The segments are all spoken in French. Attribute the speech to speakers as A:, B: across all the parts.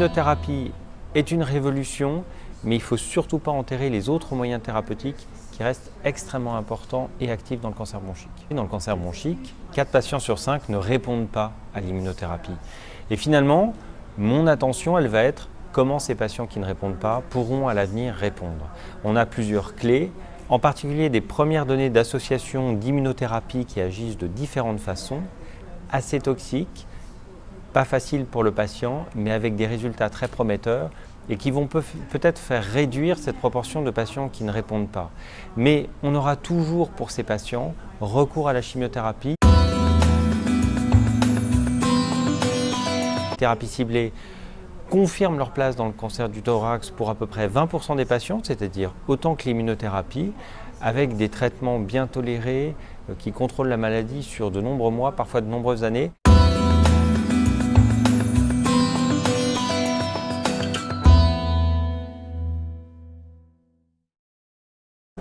A: L'immunothérapie est une révolution, mais il ne faut surtout pas enterrer les autres moyens thérapeutiques qui restent extrêmement importants et actifs dans le cancer bronchique. Dans le cancer bronchique, 4 patients sur 5 ne répondent pas à l'immunothérapie. Et finalement, mon attention, elle va être comment ces patients qui ne répondent pas pourront à l'avenir répondre. On a plusieurs clés, en particulier des premières données d'association d'immunothérapie qui agissent de différentes façons, assez toxiques, pas faciles pour le patient, mais avec des résultats très prometteurs et qui vont peut-être faire réduire cette proportion de patients qui ne répondent pas. Mais on aura toujours pour ces patients recours à la chimiothérapie. Les thérapies ciblées confirment leur place dans le cancer du thorax pour à peu près 20% des patients, c'est-à-dire autant que l'immunothérapie, avec des traitements bien tolérés qui contrôlent la maladie sur de nombreux mois, parfois de nombreuses années.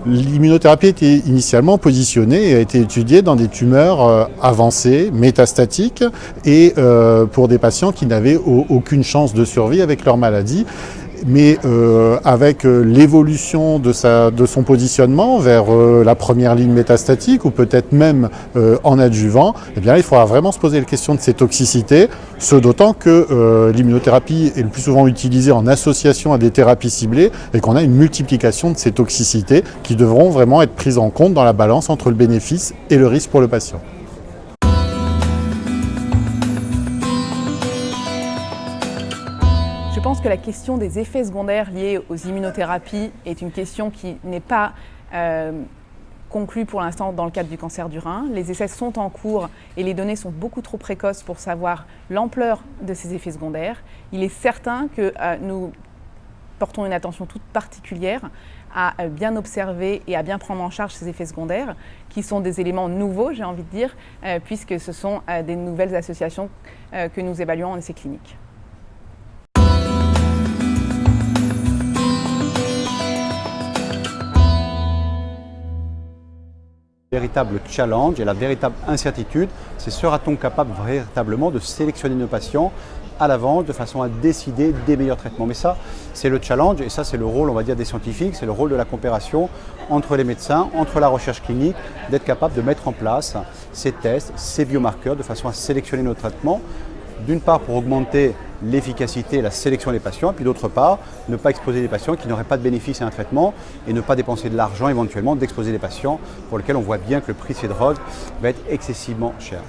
B: L'immunothérapie était initialement positionnée et a été étudiée dans des tumeurs avancées, métastatiques et pour des patients qui n'avaient aucune chance de survie avec leur maladie. Mais avec l'évolution de son positionnement vers la première ligne métastatique ou peut-être même en adjuvant, eh bien, il faudra vraiment se poser la question de ces toxicités, ce d'autant que l'immunothérapie est le plus souvent utilisée en association à des thérapies ciblées et qu'on a une multiplication de ces toxicités qui devront vraiment être prises en compte dans la balance entre le bénéfice et le risque pour le patient.
C: Je pense que la question des effets secondaires liés aux immunothérapies est une question qui n'est pas conclue pour l'instant dans le cadre du cancer du rein. Les essais sont en cours et les données sont beaucoup trop précoces pour savoir l'ampleur de ces effets secondaires. Il est certain que nous portons une attention toute particulière à bien observer et à bien prendre en charge ces effets secondaires, qui sont des éléments nouveaux, j'ai envie de dire, puisque ce sont des nouvelles associations que nous évaluons en essais cliniques.
D: Le véritable challenge et la véritable incertitude, c'est sera-t-on capable véritablement de sélectionner nos patients à l'avance de façon à décider des meilleurs traitements. Mais ça, c'est le challenge et ça, c'est le rôle, on va dire, des scientifiques, c'est le rôle de la coopération entre les médecins, entre la recherche clinique, d'être capable de mettre en place ces tests, ces biomarqueurs de façon à sélectionner nos traitements. D'une part pour augmenter l'efficacité et la sélection des patients, et puis d'autre part, ne pas exposer des patients qui n'auraient pas de bénéfice à un traitement et ne pas dépenser de l'argent éventuellement d'exposer des patients pour lesquels on voit bien que le prix de ces drogues va être excessivement cher.